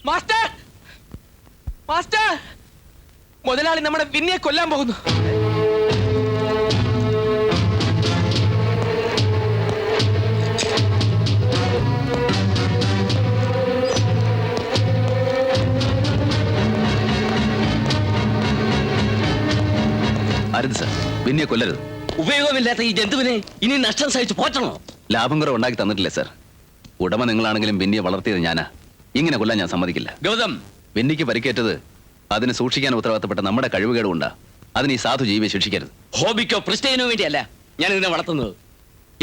Master master മുതലാളി നമ്മുടെ വിന്നിയെ കൊല്ലാൻ പോകുന്നു. അരുത് സാർ, വിന്നിയെ കൊല്ലരുത്. ഉപയോഗമില്ലാത്ത ഈ ജന്തുവിനെ ഇനി നഷ്ടം സഹിച്ച് പോറ്റണോ? ലാഭം കുറവ് ഉണ്ടാക്കി തന്നിട്ടില്ലേ സാർ? ഉടമ നിങ്ങളാണെങ്കിലും വിന്നിയെ വളർത്തിയത് ഞാനാ. ഇങ്ങനെ കൊല്ലാൻ ഞാൻ സമ്മതിക്കില്ല. ഗൗതം, വിന്നിക്ക് പരിക്കേറ്റത് അതിനെ സൂക്ഷിക്കാൻ ഉത്തരവാദിത്തപ്പെട്ട നമ്മുടെ കഴിവുകേടുകൊണ്ടാ. അതിന് ഈ സാധു ജീവിയെ ശിക്ഷിക്കരുത്. ഹോബിക്കോ പ്രിസ്റ്റൈനോ വേണ്ടിയല്ല ഞാൻ ഇതിനെ വളർത്തുന്നത്.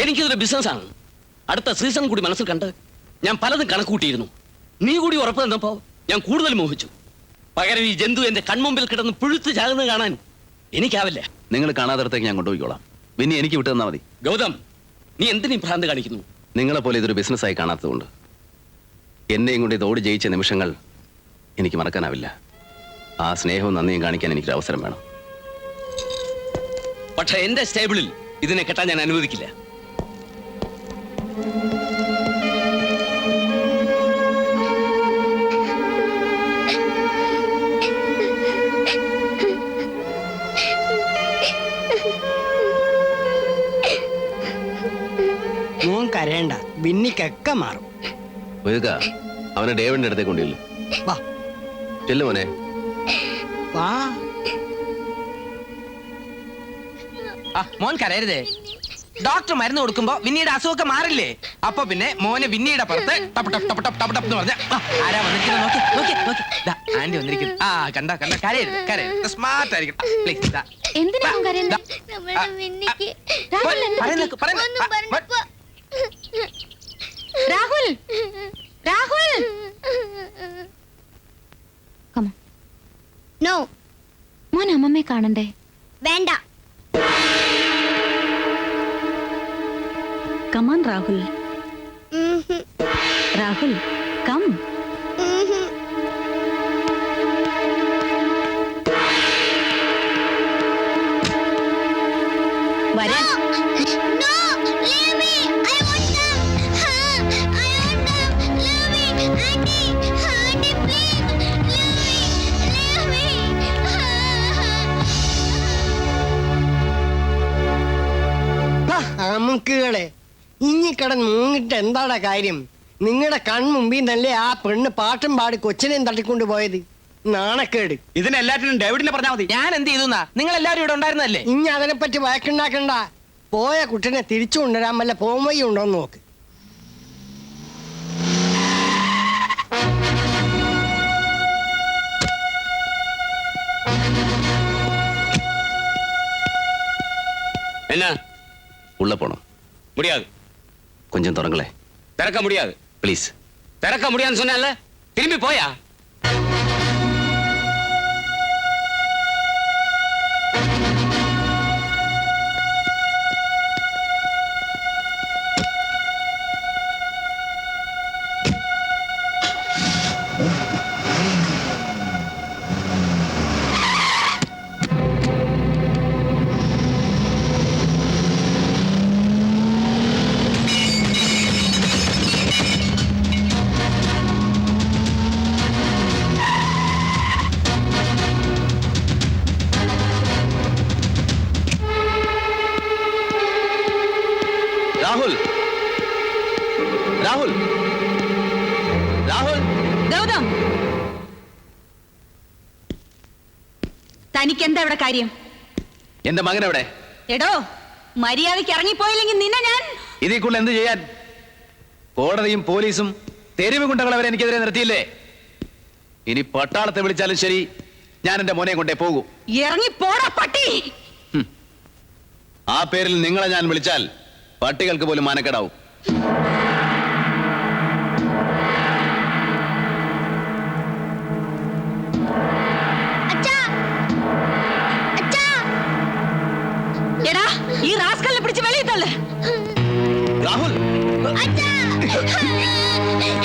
എനിക്കിതൊരു ബിസിനസ്സാണ്. അടുത്ത സീസൺ കൂടി മനസ്സിൽ കണ്ട് ഞാൻ പലതും കണക്കൂട്ടിയിരുന്നു. നീ കൂടി ഉറപ്പ് തന്നപ്പോ ഞാൻ കൂടുതൽ മോഹിച്ചു. പകരം ഈ ജന്തു എന്റെ കൺമുമ്പിൽ കിടന്ന് പുഴുത്ത് ചാകുന്നത് കാണാൻ എനിക്കാവില്ല. നിങ്ങൾ കാണാതിടത്തേക്ക് ഞാൻ കൊണ്ടുപോയിക്കോളാം. വിന്നി എനിക്ക് വിട്ടു തന്നാൽ മതി. ഗൗതം, നീ എന്തിനീ ഭ്രാന്ത് കാണിക്കുന്നു? നിങ്ങളെപ്പോലെ ഇതൊരു ബിസിനസ്സായി കാണാത്തതുകൊണ്ട് എന്നെയും കൊണ്ട് ഇത് ഓടി ജയിച്ച നിമിഷങ്ങൾ എനിക്ക് മറക്കാനാവില്ല. ആ സ്നേഹവും നന്ദിയും കാണിക്കാൻ എനിക്കൊരു അവസരം വേണം. പക്ഷെ എന്റെ സ്റ്റേബിളിൽ ഇതിനെ കെട്ടാൻ ഞാൻ അനുവദിക്കില്ല. മോൻ കരയണ്ട, ബിന്നിക്കൊക്കെ മാറും. അവനെ ഡേവിഡിന്റെ അടുത്തേക്ക് കൊണ്ടില്ല. വാ ചെല്ലു മോനെ. വാ. മോൻ കരയരുതേ. ഡോക്ടർ മരുന്ന് കൊടുക്കുമ്പോ വിന്നിയുടെ അസുഖമൊക്കെ മാറില്ലേ? അപ്പൊ പിന്നെ മോനെ വിന്നിയുടെ പുറത്ത് ടപ്പ് ടപ്പ് ടപ്പ് ടപ്പ് ടപ്പ് ടപ്പ് എന്ന് പറഞ്ഞ ആരാ വന്നിരിക്കുന്നത് നോക്കി നോക്കി നോക്കി. ആന്റി വന്നിരിക്കുന്നു. ആ കണ്ട കണ്ട, കരയരുത് കരയരുത്, സ്മാർട്ട് ആയിരിക്കും. രാഹുൽ, രാഹുൽ, നോ. മോൻ അമ്മമ്മയെ കാണണ്ടേ? വേണ്ട. കമാൻ രാഹുൽ. രാഹുൽ കം. വരാൻ. അമുക്കുകളെ, ഇഞ്ഞി കിടന്ന് മൂങ്ങിട്ട് എന്താടാ കാര്യം? നിങ്ങളുടെ കൺമുമ്പിൽ നിന്നല്ലേ ആ പെണ്ണ് പാട്ടും പാടി കൊച്ചിനെയും തട്ടിക്കൊണ്ടു പോയത്? നാണക്കേട്. ഇതിനെല്ലാറ്റിനും ഡേവിഡിനെ പറഞ്ഞാൽ മതി. ഞാൻ എന്ത് ചെയ്തു? നിങ്ങൾ എല്ലാവരും ഇവിടെ ഉണ്ടായിരുന്നല്ലേ? ഇനി അതിനെപ്പറ്റി വഴക്കുണ്ടാക്കണ്ട. പോയ കുട്ടിനെ തിരിച്ചു കൊണ്ടുവരാൻ വല്ല പോംവഴി ഉണ്ടോന്ന് നോക്ക്. എന്നാ ഉള്ള പോണം. முடியாது. கொஞ்சம் தொடங்களே. திறக்க முடியாது. ப்ளீஸ். திறக்க முடியாதுன்னு சொன்னேன்ல, திரும்பி போயா. രാഹുൽ, രാഹുൽ, രാഹുൽ. ഗൗതം, തനിക്ക് എന്താ ഇവിടെ കാര്യം? എന്റെ മകൻ എവിടെ? എടോ, മര്യാദയ്ക്ക് ഇറങ്ങിപ്പോയില്ലെങ്കിൽ നിന്നെ ഞാൻ... ഇതിൽ കൂടുതൽ എന്ത് ചെയ്യാൻ? കോടതിയും പോലീസും തെരുവ് ഗുണ്ടകളവരെ എനിക്കെതിരെ നിർത്തിയില്ലേ? ഇനി പട്ടാളത്തെ വിളിച്ചാലും ശരി, ഞാൻ എന്റെ മോനെ കൊണ്ടേ പോകൂ. ഇറങ്ങിപ്പോടാ പട്ടി. ആ പേരിൽ നിങ്ങളെ ഞാൻ വിളിച്ചാൽ പട്ടികൾക്ക് പോലും മാനക്കേടാവും. എടാ, ഈ റാസ്കലിനെ പിടിച്ച് വെളിയിൽ തള്ള്. രാഹുൽ,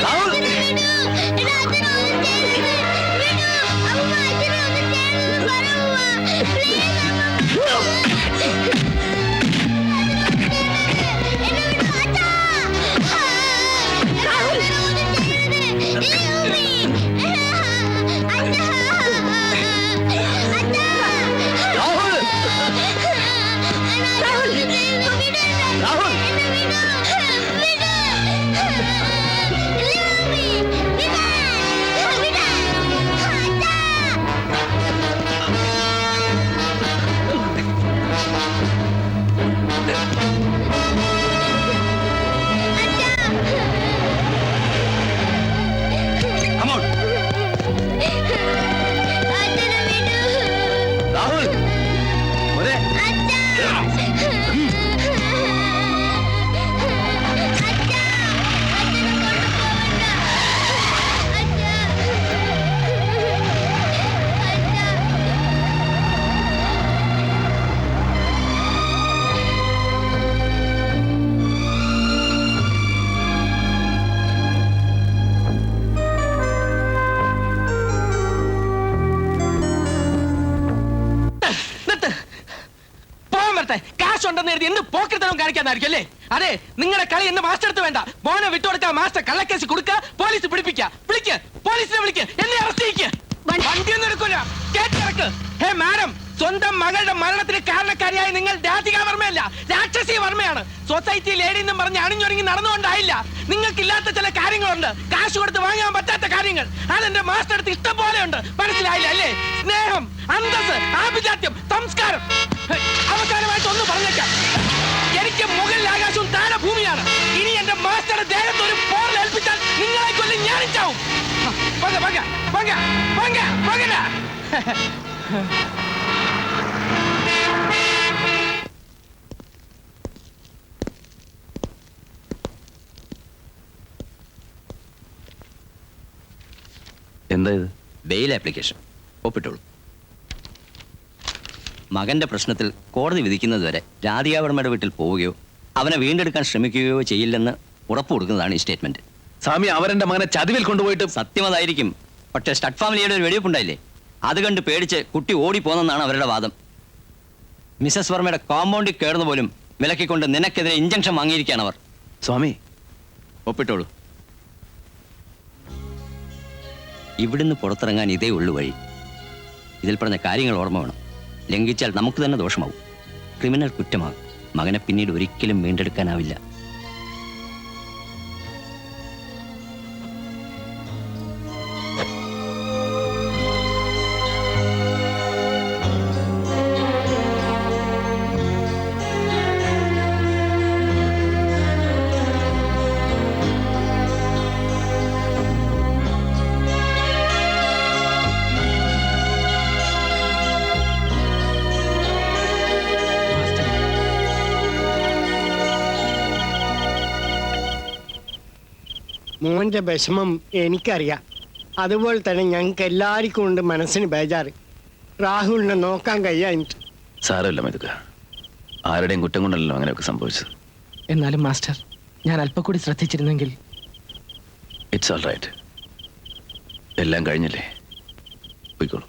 രാഹുൽ. ഉണ്ടെന്ന് എഴുതി എന്ത് പോക്കറ്റവും കാണിക്കാന്നായിരിക്കും അല്ലേ? അതെ, നിങ്ങളുടെ കളി എന്നെ മാസ്റ്റർ അടുത്ത് വേണ്ട. മോനെ വിട്ടുകൊടുക്കുക, മാസ്റ്റർ കള്ളക്കേസ് കൊടുക്കുക, പോലീസ് പിടിപ്പിക്കുക. വിളിക്ക്, പോലീസിനെ വിളിക്ക്, എന്നെ അറസ്റ്റ് ചെയ്യിക്ക്. വണ്ടിയൊന്നും എടുക്കൂല, കേട്ടിറക്ക്. ഹേ മാഡം, സ്വന്തം മകളുടെ മരണത്തിന് കാരണക്കാരിയായ നിങ്ങൾ രാധിക വർമ്മയല്ല, രാക്ഷസി വർമ്മയാണ്. സൊസൈറ്റി ലേഡി എന്നും പറഞ്ഞ് അണിഞ്ഞൊരുങ്ങി നടന്നുകൊണ്ടായില്ല. നിങ്ങൾക്കില്ലാത്ത ചില കാര്യങ്ങളുണ്ട്, കാശ് കൊടുത്ത് വാങ്ങാൻ പറ്റാത്ത കാര്യങ്ങൾ. അതെന്റെ മാസ്റ്റർ അടുത്ത് ഇഷ്ടം പോലെയുണ്ട്. മനസ്സിലായില്ല അല്ലേ? സ്നേഹം, അന്തസ്, ആഭിജാത്യം, സംസ്കാരം. അവസാനമായിട്ട് ഒന്ന് പറഞ്ഞേക്കാം, എനിക്ക് മുകളിൽ ആകാശവും താഴെ ഭൂമിയാണ്. ഇനി എന്റെ മാസ്റ്ററുടെ ദേഹത്ത് ഒരു പോറിൽ ഏൽപ്പിച്ചാൽ നിങ്ങളെ കൊല്ലും ഞാനും ചാവും. എന്താ ഇത്? ബെയിൽ ആപ്ലിക്കേഷൻ ഒപ്പിട്ടോളൂ. മകന്റെ പ്രശ്നത്തിൽ കോടതി വിധിക്കുന്നതുവരെ രാധികാവർമ്മയുടെ വീട്ടിൽ പോവുകയോ അവനെ വീണ്ടെടുക്കാൻ ശ്രമിക്കുകയോ ചെയ്യില്ലെന്ന് ഉറപ്പു കൊടുക്കുന്നതാണ് ഈ സ്റ്റേറ്റ്മെന്റ്. സ്വാമി, അവരെന്റെ മകനെ ചതിവിൽ കൊണ്ടുപോയിട്ട് സത്യമതായിരിക്കും, പക്ഷേ സ്റ്റഡ് ഫാമിലിയുടെ ഒരു വെടിവെപ്പുണ്ടായില്ലേ, അത് കണ്ട് പേടിച്ച് കുട്ടി ഓടിപ്പോന്നെന്നാണ് അവരുടെ വാദം. മിസസ് വർമ്മയുടെ കോമ്പൗണ്ടിൽ കയറുന്ന പോലും വിലക്കിക്കൊണ്ട് നിനക്കെതിരെ ഇഞ്ചക്ഷൻ വാങ്ങിയിരിക്കുകയാണ് അവർ. സ്വാമി, ഒപ്പിട്ടോളൂ. ഇവിടുന്ന് പുറത്തിറങ്ങാൻ ഇതേ ഉള്ളു വഴി. ഇതിൽ പറഞ്ഞ കാര്യങ്ങൾ ഓർമ്മ വേണം. ലംഘിച്ചാൽ നമുക്ക് തന്നെ ദോഷമാവും, ക്രിമിനൽ കുറ്റമാകും. മകനെ പിന്നീട് ഒരിക്കലും വീണ്ടെടുക്കാനാവില്ല. മോന്റെ വിഷമം എനിക്കറിയാം. അതുപോലെ തന്നെ ഞങ്ങൾക്ക് എല്ലാവർക്കും ഉണ്ട് മനസ്സിന് ബേജാറ്. രാഹുലിനെ നോക്കാൻ കഴിയാഞ്ഞിട്ട്. സാരമില്ല മരുക, ആരുടെയും കുറ്റം കൊണ്ടല്ലോ അങ്ങനെയൊക്കെ സംഭവിച്ചത്. എന്നാലും മാസ്റ്റർ, ഞാൻ അല്പം കൂടി ശ്രദ്ധിച്ചിരുന്നെങ്കിൽ. ഇറ്റ്സ് ഓൾ റൈറ്റ്, എല്ലാം കഴിഞ്ഞില്ലേ, പോയിക്കോളൂ.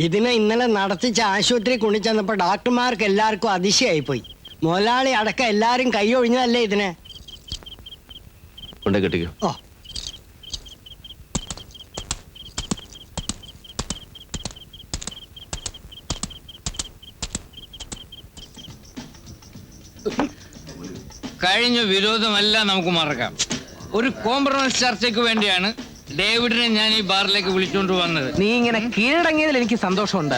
ഇതിനെ ഇന്നലെ നടത്തിച്ച് ആശുപത്രി കൊണ്ടുചെന്നപ്പോ ഡോക്ടർമാർക്ക് എല്ലാവർക്കും അതിശയായി പോയി. മുതലാളി അടക്കം എല്ലാരും കൈ ഒഴിഞ്ഞതല്ലേ ഇതിനെ. കൊണ്ടേ കെട്ടിക്കോ. ഓ, കഴിഞ്ഞ വിരോധമെല്ലാം നമുക്ക് മറക്കാം. ഒരു കോംപ്രമൈസ് ചർച്ചയ്ക്ക് വേണ്ടിയാണ് ഡേവിഡിനെ ഞാൻ ഈ ബാറിലേക്ക് വിളിച്ചുകൊണ്ട് വന്നത്. നീ ഇങ്ങനെ കീഴടങ്ങിയതിൽ എനിക്ക് സന്തോഷമുണ്ട്.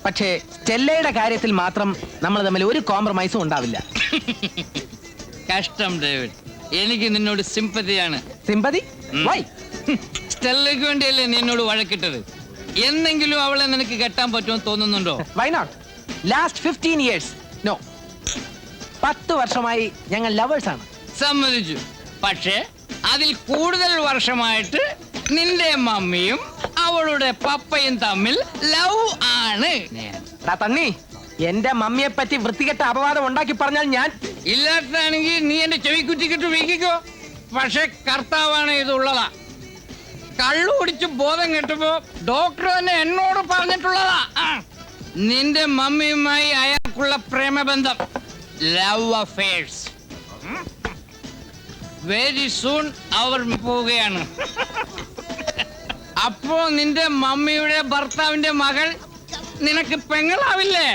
പക്ഷേ സ്റ്റെല്ലയുടെ കാര്യത്തിൽ മാത്രം നമ്മൾ തമ്മിൽ ഒരു കോംപ്രമൈസും ഉണ്ടാവില്ല. കഷ്ടം ഡേവിഡ്, എനിക്ക് നിന്നോട് സിമ്പതിയാണ്. സിമ്പതി? വൈ? സ്റ്റെല്ലയ്ക്ക് വേണ്ടിയല്ലേ നീ എന്നോട് വഴക്കിട്ടത്. എന്നെങ്കിലും അവളെ നിനക്ക് കെട്ടാൻ പറ്റുമെന്ന് തോന്നുന്നുണ്ടോ? Why not? ലാസ്റ്റ് 15 years നോ. 10 വർഷമായി ഞങ്ങൾ ലവേഴ്സ് ആണ്. സമ്മതിച്ചു. പക്ഷേ അതിൽ കൂടുതൽ വർഷമായിട്ട് നിന്റെ മമ്മിയും അവളുടെ പപ്പയും തമ്മിൽ ലവ് ആണ്. തണ്ണി, എന്റെ മമ്മിയെ പറ്റി വൃത്തികെട്ട അപവാദം ഉണ്ടാക്കി പറഞ്ഞാൽ ഞാൻ ഇല്ലാത്താണെങ്കിൽ നീ എന്റെ ചെവി കുറ്റിക്കിട്ട് വീക്കിക്കോ. പക്ഷെ കർത്താവാണ് ഇതുള്ളതാ. കള്ളു കുടിച്ച് ബോധം കെട്ടുമ്പോ ഡോക്ടർ തന്നെ എന്നോട് പറഞ്ഞിട്ടുള്ളതാ. നിന്റെ മമ്മിയുമായി അയാൾക്കുള്ള പ്രേമബന്ധം, ലവ് അഫെയർസ്. വെരി സൂൺ അവർ പോവുകയാണ്. അപ്പോ നിന്റെ മമ്മിയുടെ ഭർത്താവിന്റെ മകൾ നിനക്ക് പെങ്ങളാവില്ലേ?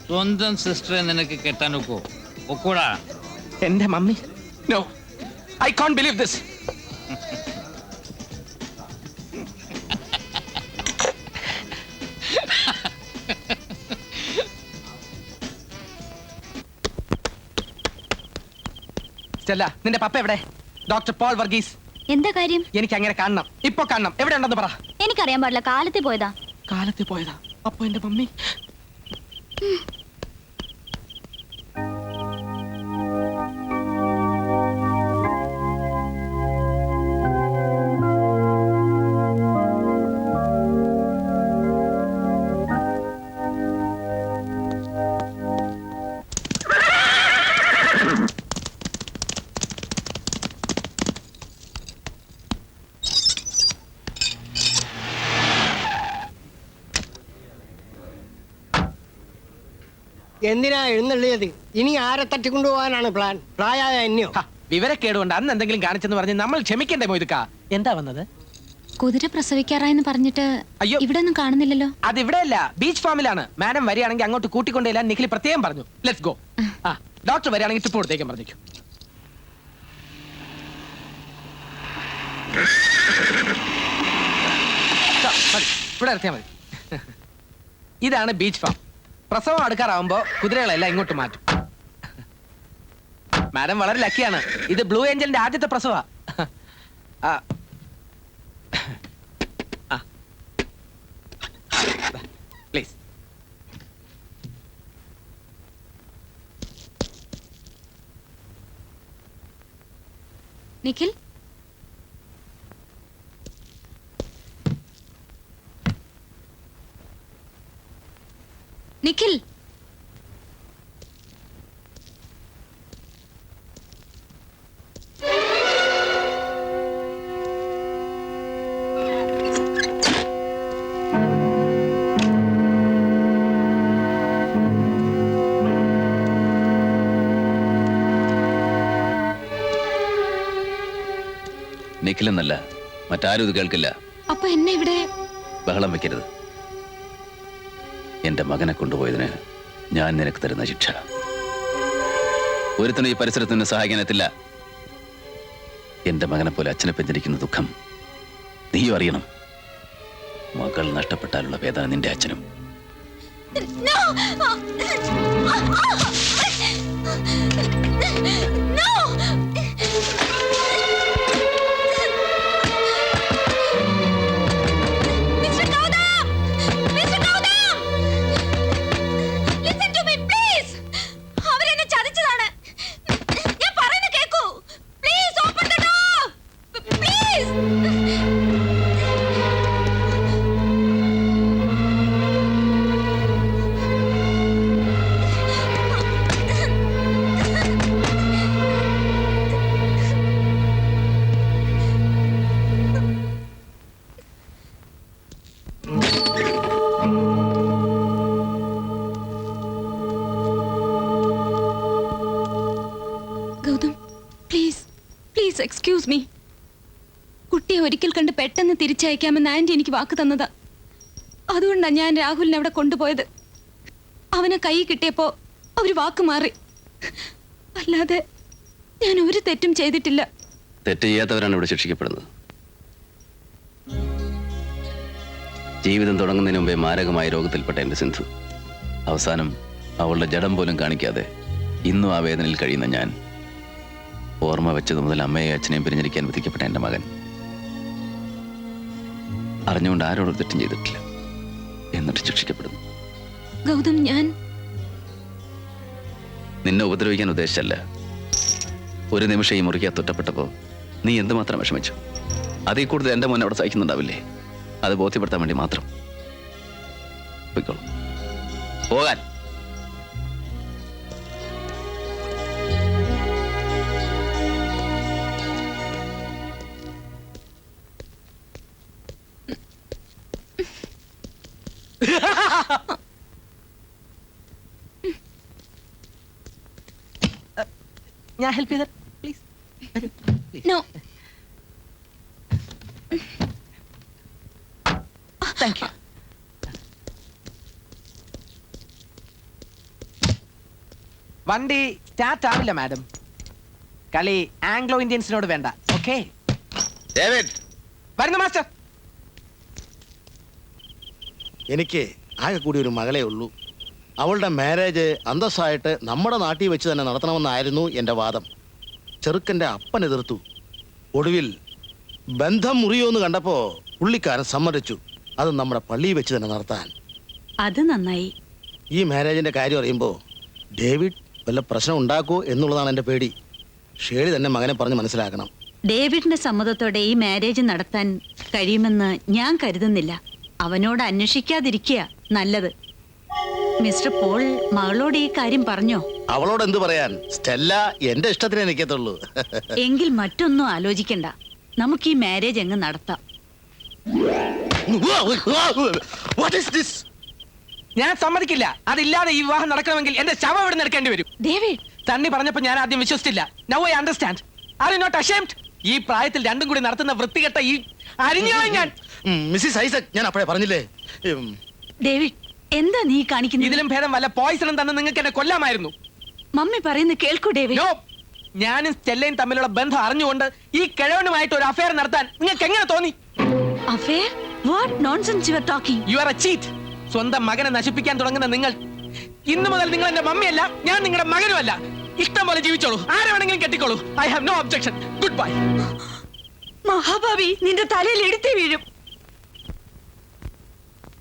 സ്വന്തം സിസ്റ്ററെ നിനക്ക് കെട്ടാൻ ഒക്കൂടാ? എന്റെ mummy? No, I can't believe this. Stella, നിന്റെ പപ്പ എവിടെ? Doctor Paul Varghese. എന്താ കാര്യം? എനിക്ക് അങ്ങനെ കാണണം, ഇപ്പൊ കാണണം. എവിടെ ഉണ്ടെന്ന് പറ. എനിക്കറിയാൻ പാടില്ല, കാലത്തെ പോയതാ. കാലത്ത് പോയതാ. അപ്പൊ എന്റെ മമ്മി എന്തിനാ എഴുന്നള്ളിയത്? ഇനി ആരെ തട്ടിക്കൊണ്ടുപോകാനാണ് പ്ലാൻ? പ്രായമായ എന്നെയോ? വിവരക്കേടുകൊണ്ട് അന്ന് എന്തെങ്കിലും കാണിച്ചെന്ന് പറഞ്ഞ് നമ്മൾ ക്ഷമിക്കണ്ടേ മൊയ്തുക്ക? എന്താ വന്നത്? കുതിര പ്രസവിക്കാറായെന്ന് പറഞ്ഞിട്ട് അയ്യോ. ഇവിടെ ഒന്നും കാണുന്നില്ലല്ലോ. അത് ഇവിടെയല്ല, ബീച്ച് ഫാമിലാണ്. മാഡം വരികയാണെങ്കിൽ അങ്ങോട്ട് കൂട്ടിക്കൊണ്ടേലാൻ നിഖിൽ പ്രത്യേകം പറഞ്ഞു. Let's go. ആ ഡോക്ടർ വരികയാണെങ്കിൽ ടിപ്പ് കൊടുത്തേക്കാൻ പറഞ്ഞേക്കും. ഇവിടെ ഇറക്കിയാൽ മതി. ഇതാണ് ബീച്ച് ഫാം. പ്രസവം അടുക്കാറാവുമ്പോ കുതിരകളെല്ലാം ഇങ്ങോട്ട് മാറ്റും. മാഡം വളരെ ലക്കിയാണ്. ഇത് ബ്ലൂ ഏഞ്ചലിന്റെ ആദ്യത്തെ പ്രസവ. പ്ലീസ്. നിഖിൽ, നിഖിൽ, നിഖിലെന്നല്ല, മറ്റാരും ഇത് കേൾക്കില്ല. അപ്പൊ എന്നെ ഇവിടെ ബഹളം വെക്കരുത്. എന്റെ മകനെ കൊണ്ടുപോയതിന് ഞാൻ നിനക്ക് തരുന്ന ശിക്ഷ. ഒരുത്തനും ഈ പരിസരത്ത് നിന്ന് സഹായിക്കാനെത്തില്ല. എന്റെ മകനെ പോലെ അച്ഛനെ പെഞ്ചരിക്കുന്ന ദുഃഖം നീയും അറിയണം. മകൾ നഷ്ടപ്പെട്ടാലുള്ള വേദന നിന്റെ അച്ഛനും. Excuse me. കുട്ടിയെ ഒരിക്കൽ കണ്ട് പെട്ടെന്ന് തിരിച്ചയക്കാമെന്ന് ആന്റി എനിക്ക് വാക്ക് തന്നതാ. അതുകൊണ്ടാണ് ഞാൻ രാഹുലിനെ അവിടെ കൊണ്ടുപോയത്. അവനെ കൈ കിട്ടിയപ്പോ അവര് വാക്ക് മാറി. അല്ലാതെ ഞാൻ ഒരു തെറ്റും ചെയ്തിട്ടില്ല. തെറ്റ് ചെയ്യാത്തവരാണ് ഇവിടെ ശിക്ഷിക്കപ്പെടുന്നത്. ജീവിതം തുടങ്ങുന്നതിന് മുമ്പേ മാരകമായ രോഗത്തിൽപ്പെട്ട എന്റെ സിന്ധു അവസാനം അവളുടെ ജഡം പോലും കാണിക്കാതെ ഇന്നും ആ വേദനയിൽ കഴിയുന്ന ഞാൻ, ഓർമ്മ വെച്ചത് മുതൽ അമ്മയെ അച്ഛനെയും പിരിഞ്ഞിരിക്കാൻ വിധിക്കപ്പെട്ട എന്റെ മകൻ, അറിഞ്ഞുകൊണ്ട് ആരോടും തെറ്റും ചെയ്തിട്ടില്ല, എന്നിട്ട് ശിക്ഷിക്കപ്പെടുന്നു. ഗൗതം, ഞാൻ നിന്നെ ഉപദ്രവിക്കാൻ ഉദ്ദേശിച്ചല്ല. ഒരു നിമിഷം ഈ മുറിക്കാ തൊട്ടപ്പെട്ടപ്പോ നീ എന്തുമാത്രം വിഷമിച്ചു. അതിൽ കൂടുതൽ എന്റെ മോനെ അവിടെ സഹിക്കുന്നുണ്ടാവില്ലേ? അത് ബോധ്യപ്പെടുത്താൻ വേണ്ടി മാത്രം. പോയിക്കോളൂ, പോകാൻ. ഞാൻ ഹെൽപ്പ് ചെയ്ത പ്ലീസ്. നോ. Thank you. വണ്ടി സ്റ്റാർട്ട് ആവില്ല മാഡം. കളി ആംഗ്ലോ ഇന്ത്യൻസിനോട് വേണ്ട. ഓക്കെ, വരുന്നു മാസ്റ്റർ. എനിക്ക് ആകെ കൂടി ഒരു മകളെ ഉള്ളൂ. അവളുടെ മാരേജ് അന്തസ്സായിട്ട് നമ്മുടെ നാട്ടിൽ വെച്ച് തന്നെ നടത്തണമെന്നായിരുന്നു എൻ്റെ വാദം. ചെറുക്കൻ്റെ അപ്പൻ എതിർത്തു. ഒടുവിൽ ബന്ധം മുറിയുമെന്ന് കണ്ടപ്പോൾ പുള്ളിക്കാരൻ സമ്മതിച്ചു. അത് നമ്മുടെ പള്ളിയിൽ വെച്ച് തന്നെ നടത്താൻ. അത് നന്നായി. ഈ മാരേജിന്റെ കാര്യം അറിയുമ്പോൾ ഡേവിഡ് വല്ല പ്രശ്നം ഉണ്ടാക്കുമോ എന്നുള്ളതാണ് എൻ്റെ പേടി. ഷേളി തന്നെ മകനെ പറഞ്ഞ് മനസ്സിലാക്കണം. ഡേവിഡിന്റെ സമ്മതത്തോടെ ഈ മാരേജ് നടത്താൻ കഴിയുമെന്ന് ഞാൻ കരുതുന്നില്ല. അവനോട് അന്വേഷിക്കാതിരിക്കുക നല്ലത്. മിസ്റ്റർ പോൾ മകളോട് ഈ കാര്യം പറഞ്ഞോ? അവളോട് എന്ത് പറയാൻ? സ്റ്റെല്ല എന്റെ ഇഷ്ടത്തിനെ നിൽക്കത്തുള്ളൂ. എങ്കിൽ മറ്റൊന്നും ആലോചിക്കണ്ട, നമുക്ക് ഈ മാരേജ് അങ്ങ് നടത്താം. What is this? ഞാൻ സമ്മതിക്കില്ല. അതില്ലാതെ ഈ വിവാഹം നടക്കണമെങ്കിൽ എന്റെ ശവം ഇവിടെ എടുക്കേണ്ടി വരും. ഡേവിഡ്, തണ്ണി പറഞ്ഞപ്പോ ഞാൻ ആദ്യം വിശ്വസിച്ചില്ല. Now I understand. Are you not ashamed? ഈ പ്രായത്തിൽ രണ്ടും കൂടി നടത്തുന്ന വൃത്തികെട്ട ഈ അരിഞ്ഞായി ഞാൻ. മിസ്സിസ് ഐസക്, ഞാൻ അപ്പോഴേ പറഞ്ഞില്ലേ. ഡേവിഡ്, എന്താ നീ കാണിക്കുന്നത്? ഇതിലും ഭേദം വല്ല പോയിസണും തന്നെ നിങ്ങൾക്ക് എന്നെ കൊല്ലാമായിരുന്നു. മമ്മി പറയുന്നത് കേൾക്കൂ ഡേവിഡ്. നോ, ഞാനും സ്റ്റെല്ലയും തമ്മിലുള്ള ബന്ധം അറിഞ്ഞുകൊണ്ട് ഈ കിഴവനുമായിട്ട് ഒരു അഫയർ നടത്താൻ നിങ്ങൾക്ക് എങ്ങനെ തോന്നി? Affair? What nonsense you are talking? You are A cheat. സ്വന്തം മകനെ നശിപ്പിക്കാൻ തുടങ്ങുന്ന നിങ്ങൾ, ഇന്നു മുതൽ നിങ്ങൾ എന്റെ മമ്മിയല്ല, ഞാൻ നിങ്ങളുടെ മകനുമല്ല. ഇഷ്ടം പോലെ ജീവിച്ചോളൂ, ആരെ വേണമെങ്കിലും കെട്ടിക്കോളൂ. I have no objection. Goodbye. മഹാഭാവി, നിന്റെ തലയിൽ എടുത്തേ വീഴും.